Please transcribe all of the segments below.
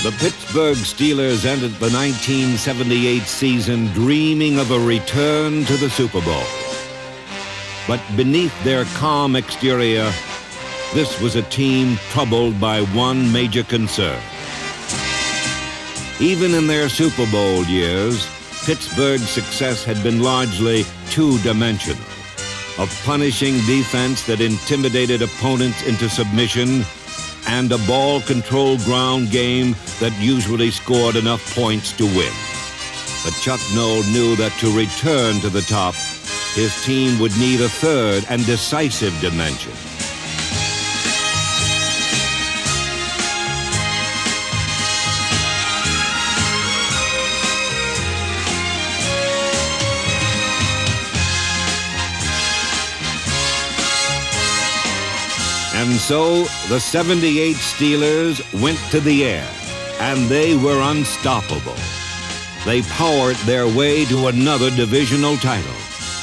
The Pittsburgh Steelers ended the 1978 season dreaming of a return to the Super Bowl. But beneath their calm exterior, this was a team troubled by one major concern. Even in their Super Bowl years, Pittsburgh's success had been largely two-dimensional, a punishing defense that intimidated opponents into submission and a ball-controlled ground game that usually scored enough points to win. But Chuck Noll knew that to return to the top, his team would need a third and decisive dimension. And so the 78 Steelers went to the air, and they were unstoppable. They powered their way to another divisional title.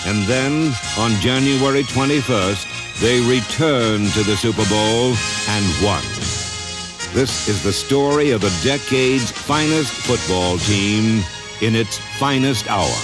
And then, on January 21st, they returned to the Super Bowl and won. This is the story of the decade's finest football team in its finest hour.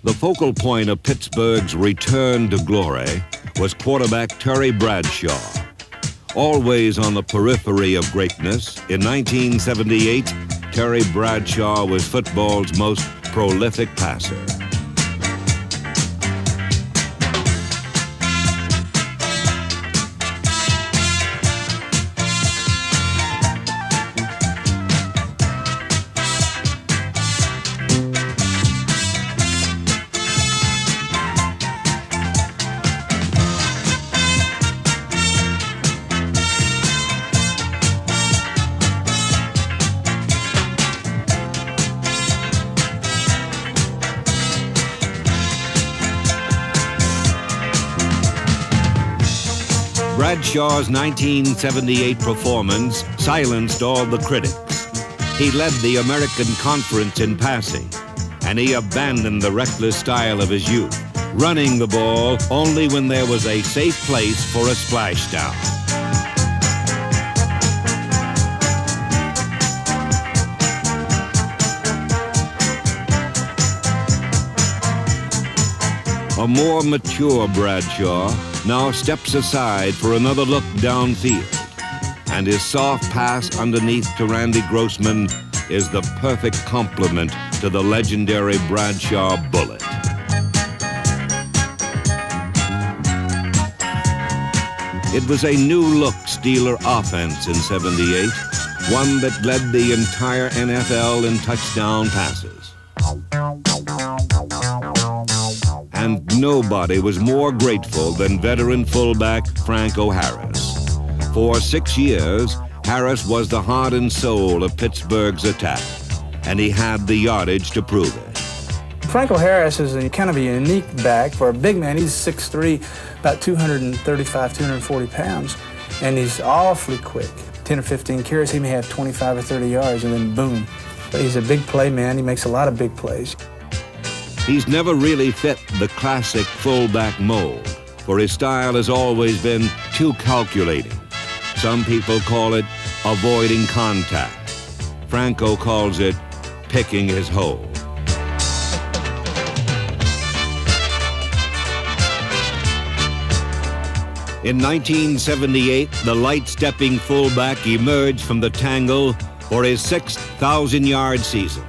The focal point of Pittsburgh's return to glory was quarterback Terry Bradshaw. Always on the periphery of greatness, in 1978, Terry Bradshaw was football's most prolific passer. Bradshaw's 1978 performance silenced all the critics. He led the American Conference in passing, and he abandoned the reckless style of his youth, running the ball only when there was a safe place for a splashdown. A more mature Bradshaw now steps aside for another look downfield, and his soft pass underneath to Randy Grossman is the perfect complement to the legendary Bradshaw bullet. It was a new-look Steeler offense in '78, one that led the entire NFL in touchdown passes. And nobody was more grateful than veteran fullback Franco Harris. For 6 years, Harris was the heart and soul of Pittsburgh's attack, and he had the yardage to prove it. Franco Harris is kind of a unique back for a big man. He's 6'3", about 235, 240 pounds, and he's awfully quick. 10 or 15 carries, he may have 25 or 30 yards, and then boom. He's a big play man. He makes a lot of big plays. He's never really fit the classic fullback mold, for his style has always been too calculating. Some people call it avoiding contact. Franco calls it picking his hole. In 1978, the light-stepping fullback emerged from the tangle for his 6,000-yard season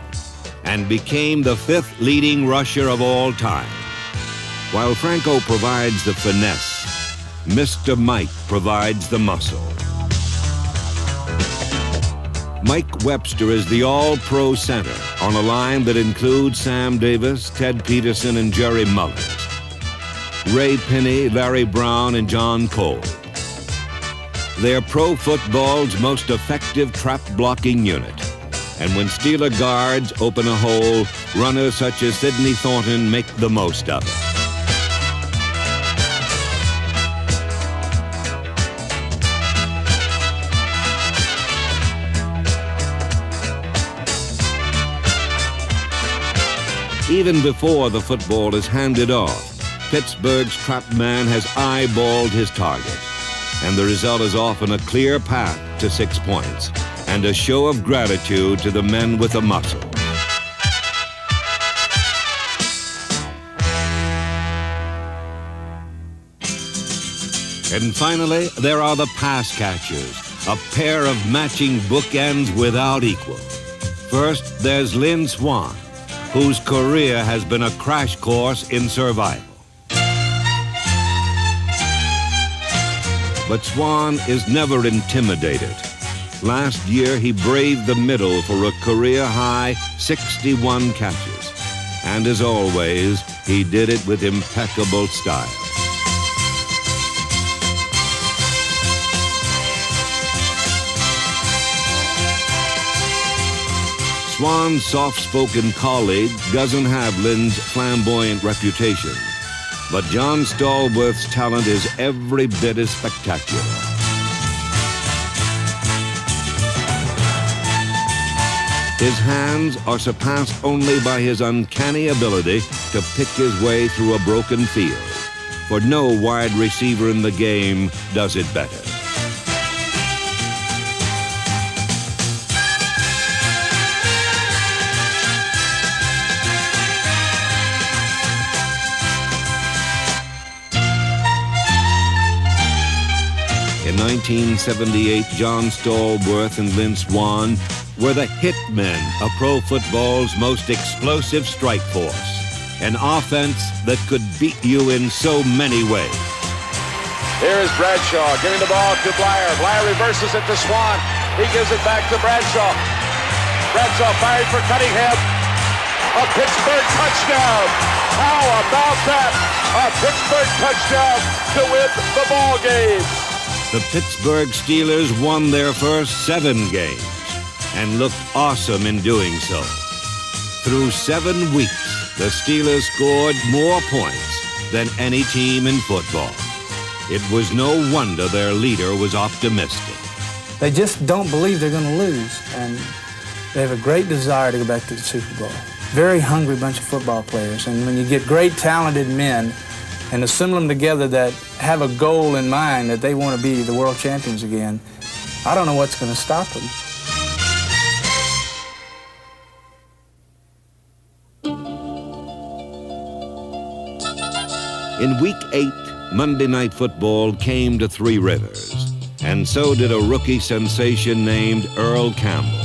and became the 5th leading rusher of all time. While Franco provides the finesse, Mr. Mike provides the muscle. Mike Webster is the all-pro center on a line that includes Sam Davis, Ted Peterson, and Jerry Mullins, Ray Pinney, Larry Brown, and John Cole. They're pro football's most effective trap-blocking unit. And when Steeler guards open a hole, runners such as Sidney Thornton make the most of it. Even before the football is handed off, Pittsburgh's trapped man has eyeballed his target, and the result is often a clear path to 6 points and a show of gratitude to the men with the muscle. And finally, there are the pass catchers, a pair of matching bookends without equal. First, there's Lynn Swann, whose career has been a crash course in survival. But Swann is never intimidated. Last year, he braved the middle for a career-high 61 catches. And as always, he did it with impeccable style. Swann's soft-spoken colleague doesn't have Lynn's flamboyant reputation, but John Stallworth's talent is every bit as spectacular. His hands are surpassed only by his uncanny ability to pick his way through a broken field, for no wide receiver in the game does it better. In 1978, John Stallworth and Lynn Swann were the hitmen of pro football's most explosive strike force, an offense that could beat you in so many ways. Here is Bradshaw giving the ball to Blyer. Blyer reverses it to Swann. He gives it back to Bradshaw. Bradshaw fired for Cunningham. A Pittsburgh touchdown. How about that? A Pittsburgh touchdown to win the ball game. The Pittsburgh Steelers won their first 7 games and looked awesome in doing so. Through 7 weeks, the Steelers scored more points than any team in football. It was no wonder their leader was optimistic. They just don't believe they're going to lose, and they have a great desire to go back to the Super Bowl. Very hungry bunch of football players, and when you get great, talented men and assemble them together that have a goal in mind that they want to be the world champions again, I don't know what's going to stop them. In Week 8, Monday Night Football came to Three Rivers, and so did a rookie sensation named Earl Campbell.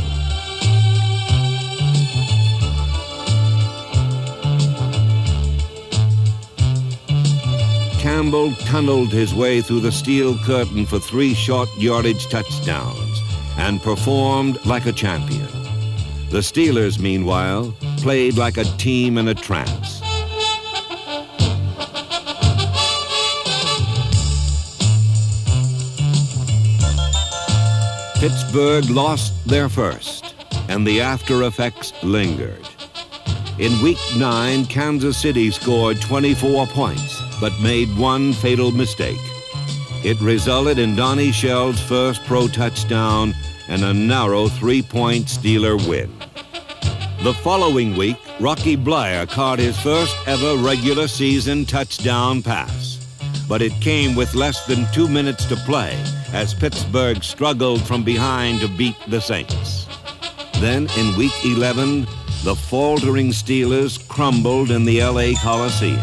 Campbell tunneled his way through the steel curtain for 3 short-yardage touchdowns and performed like a champion. The Steelers, meanwhile, played like a team in a trance. Pittsburgh lost their first, and the after effects lingered. In Week 9, Kansas City scored 24 points, but made one fatal mistake. It resulted in Donnie Shell's first pro touchdown and a narrow 3-point Steeler win. The following week, Rocky Blyer caught his first ever regular season touchdown pass, but it came with less than 2 minutes to play as Pittsburgh struggled from behind to beat the Saints. Then in Week 11, the faltering Steelers crumbled in the LA Coliseum.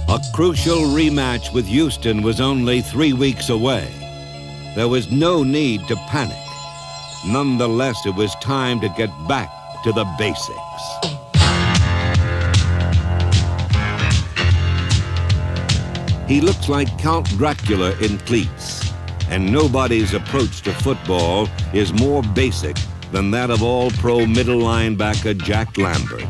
A crucial rematch with Houston was only 3 weeks away. There was no need to panic. Nonetheless, it was time to get back to the basics. He looks like Count Dracula in cleats, and nobody's approach to football is more basic than that of all-pro middle linebacker Jack Lambert.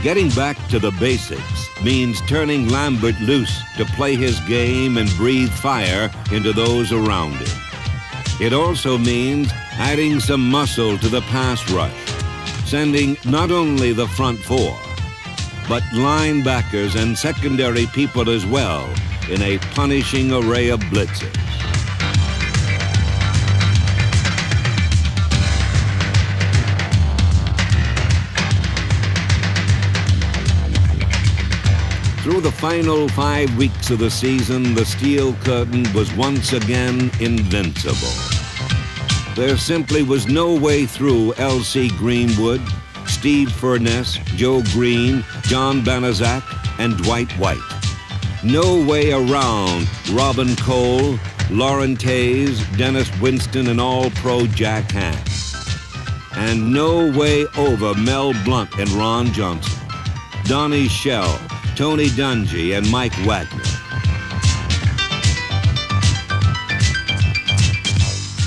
Getting back to the basics means turning Lambert loose to play his game and breathe fire into those around him. It also means adding some muscle to the pass rush, sending not only the front 4, but linebackers and secondary people as well in a punishing array of blitzes. Through the final 5 weeks of the season, the Steel Curtain was once again invincible. There simply was no way through L.C. Greenwood, Steve Furness, Joe Green, John Banaszak, and Dwight White. No way around Robin Cole, Lauren Tays, Dennis Winston, and All-Pro Jack Ham. And no way over Mel Blount and Ron Johnson, Donnie Shell, Tony Dungy, and Mike Wagner.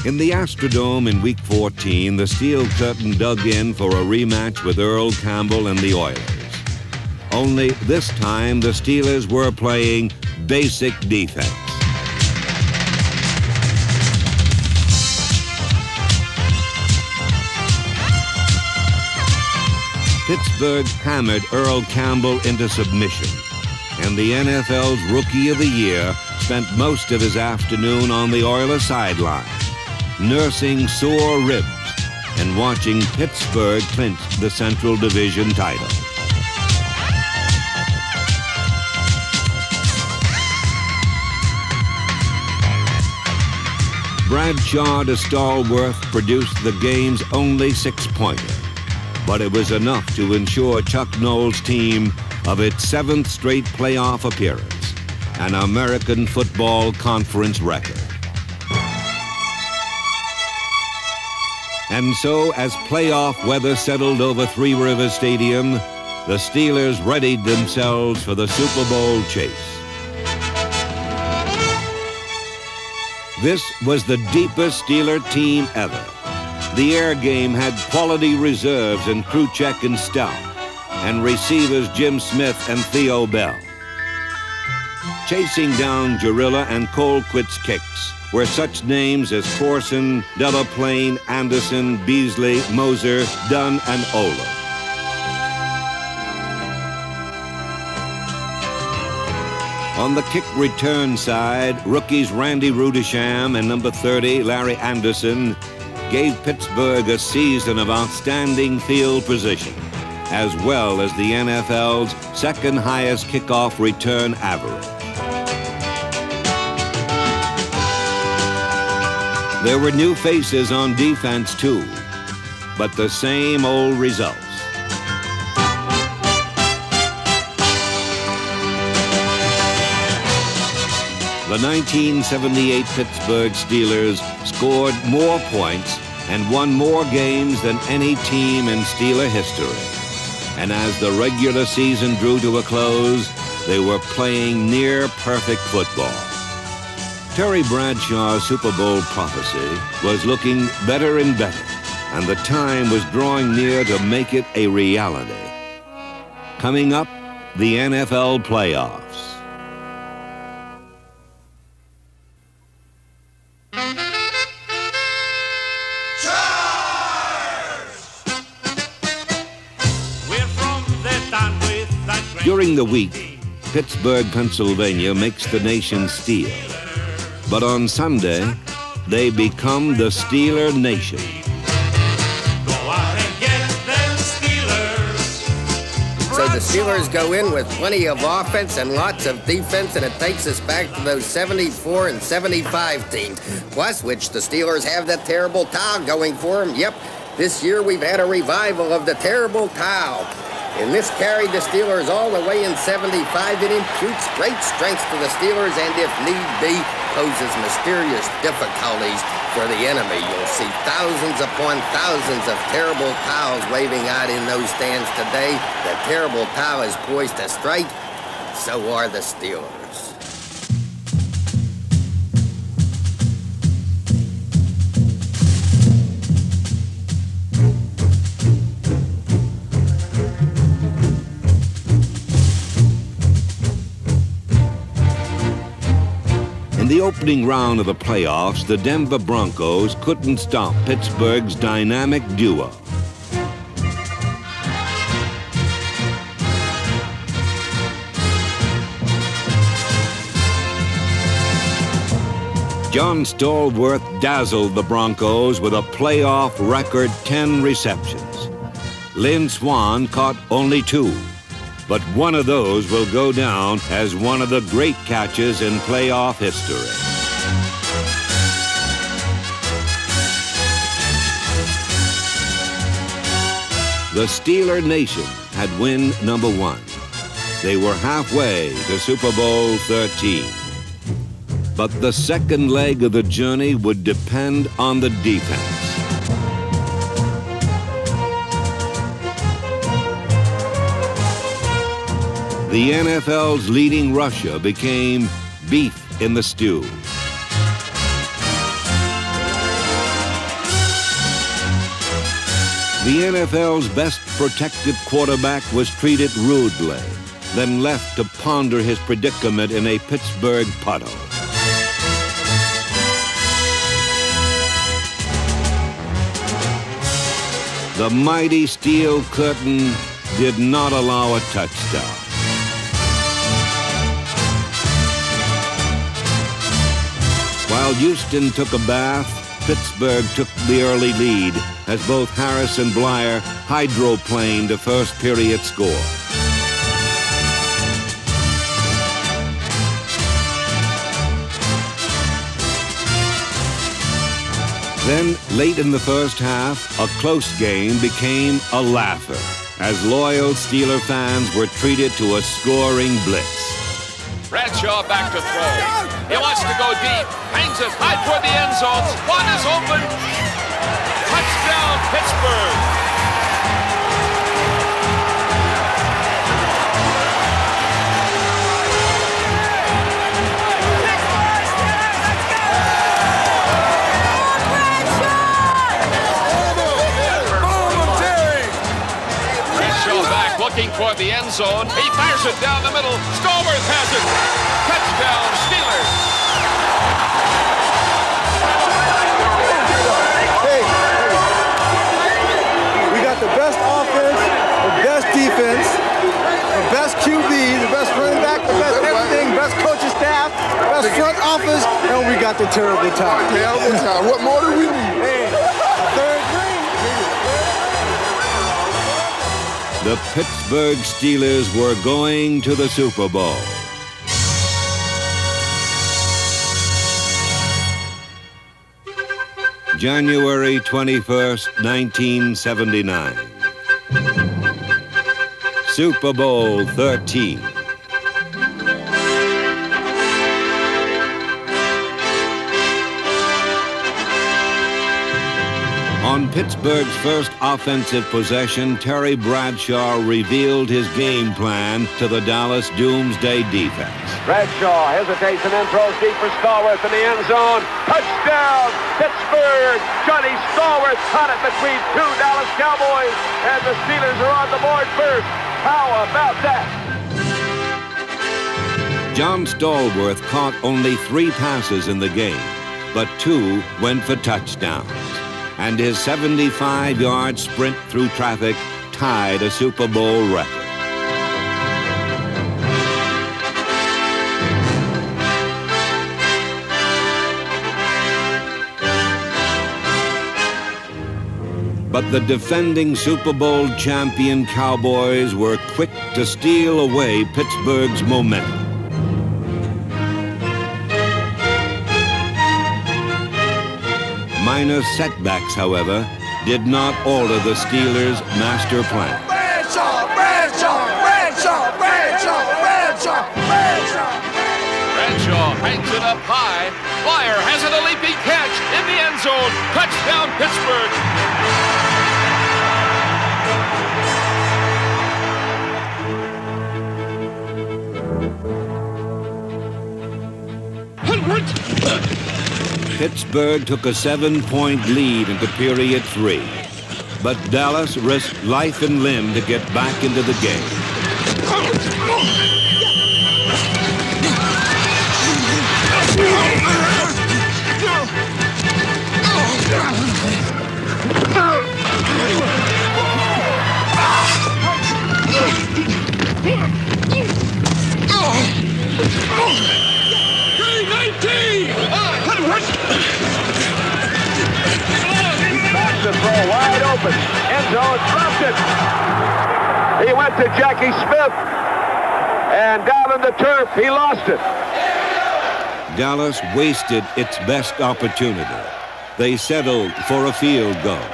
In the Astrodome in Week 14, the Steel Curtain dug in for a rematch with Earl Campbell and the Oilers. Only this time, the Steelers were playing basic defense. Pittsburgh hammered Earl Campbell into submission, and the NFL's Rookie of the Year spent most of his afternoon on the Oilers sideline, nursing sore ribs and watching Pittsburgh clinch the Central Division title. Bradshaw to Stallworth produced the game's only 6-pointer, but it was enough to ensure Chuck Noll's team of its 7th straight playoff appearance, an American Football Conference record. And so, as playoff weather settled over Three Rivers Stadium, the Steelers readied themselves for the Super Bowl chase. This was the deepest Steeler team ever. The air game had quality reserves in Kruchek and Stout, and receivers Jim Smith and Theo Bell. Chasing down Jarilla and Colquitt's kicks were such names as Corson, Delaplane, Anderson, Beasley, Moser, Dunn, and Ola. On the kick return side, rookies Randy Rudisham and number 30, Larry Anderson, gave Pittsburgh a season of outstanding field position, as well as the NFL's second highest kickoff return average. There were new faces on defense too, but the same old results. The 1978 Pittsburgh Steelers scored more points and won more games than any team in Steeler history. And as the regular season drew to a close, they were playing near-perfect football. Terry Bradshaw's Super Bowl prophecy was looking better and better, and the time was drawing near to make it a reality. Coming up, the NFL playoffs. During the week, Pittsburgh, Pennsylvania makes the nation steel. But on Sunday, they become the Steeler Nation. Go out and get them Steelers. So the Steelers go in with plenty of offense and lots of defense, and it takes us back to those 74 and 75 teams. Plus, which the Steelers have that terrible towel going for them. Yep, this year we've had a revival of the terrible towel. And this carried the Steelers all the way in 75. It imputes great strength to the Steelers and, if need be, poses mysterious difficulties for the enemy. You'll see thousands upon thousands of terrible towels waving out in those stands today. The terrible towel is poised to strike. So are the Steelers. In the opening round of the playoffs, the Denver Broncos couldn't stop Pittsburgh's dynamic duo. John Stallworth dazzled the Broncos with a playoff record 10 receptions. Lynn Swann caught only 2, but one of those will go down as one of the great catches in playoff history. The Steeler Nation had win number 1. They were halfway to Super Bowl 13. But the second leg of the journey would depend on the defense. The NFL's leading rusher became beef in the stew. The NFL's best protected quarterback was treated rudely, then left to ponder his predicament in a Pittsburgh puddle. The mighty steel curtain did not allow a touchdown. While Houston took a bath, Pittsburgh took the early lead as both Harris and Blyer hydroplaned a first period score. Then, late in the first half, a close game became a laugher as loyal Steeler fans were treated to a scoring blitz. Bradshaw back to throw. He wants to go deep. Hangs it high toward the end zone. One is open. Touchdown, Pittsburgh. Looking toward the end zone. He fires it down the middle. Stallworth has it. Touchdown, Steelers. Hey, we got the best offense, the best defense, the best QB, the best running back, the best everything, best coaching staff, best front office, and we got the terrible time. Terrible time. What more do we need? Hey, third grade. The Pittsburgh Steelers were going to the Super Bowl. January 21st, 1979. Super Bowl 13. On Pittsburgh's first offensive possession, Terry Bradshaw revealed his game plan to the Dallas Doomsday defense. Bradshaw hesitates and then throws deep for Stallworth in the end zone. Touchdown, Pittsburgh. Johnny Stallworth caught it between 2 Dallas Cowboys, and the Steelers are on the board first. How about that? John Stallworth caught only 3 passes in the game, but 2 went for touchdowns. And his 75-yard sprint through traffic tied a Super Bowl record. But the defending Super Bowl champion Cowboys were quick to steal away Pittsburgh's momentum. Minor setbacks, however, did not alter the Steelers' master plan. Bradshaw, Bradshaw, Bradshaw, Bradshaw, Bradshaw, Bradshaw. Bradshaw hangs it up high. Blyer has it, a leaping catch in the end zone. Touchdown, Pittsburgh. Pittsburgh took a 7-point lead into period 3, but Dallas risked life and limb to get back into the game. open. End zone, dropped it. He went to Jackie Smith, and down in the turf, he lost it. Dallas wasted its best opportunity. They settled for a field goal,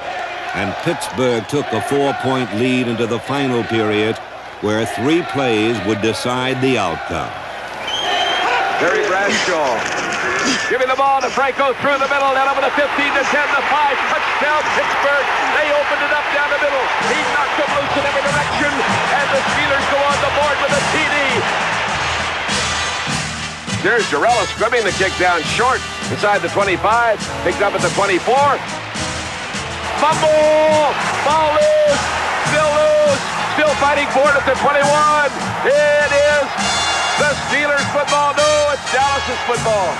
and Pittsburgh took a 4-point lead into the final period, where 3 plays would decide the outcome. Terry Bradshaw giving the ball to Franco through the middle, then over the 15 to 10 to 5. Touchdown Pittsburgh. They opened it up down the middle. He knocked them loose in every direction, and the Steelers go on the board with a TD. There's Jarrella scrimming the kick down short inside the 25, picked up at the 24. Fumble! Ball loose! Still fighting for it at the 21. It is the Steelers football. No, it's Dallas's football.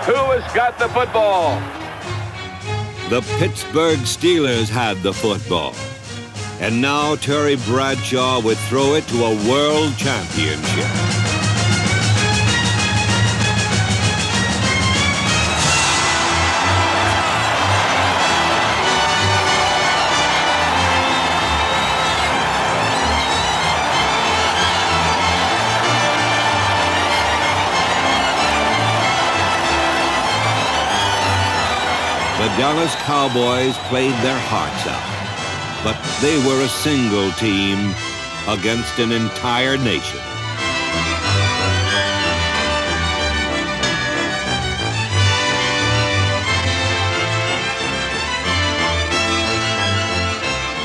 Who has got the football? The Pittsburgh Steelers had the football. And now Terry Bradshaw would throw it to a world championship. The Dallas Cowboys played their hearts out, but they were a single team against an entire nation.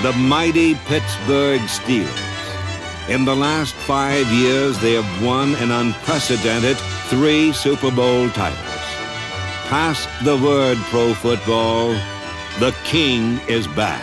The mighty Pittsburgh Steelers. In the last 5 years, they have won an unprecedented 3 Super Bowl titles. Pass the word, pro football. The king is back.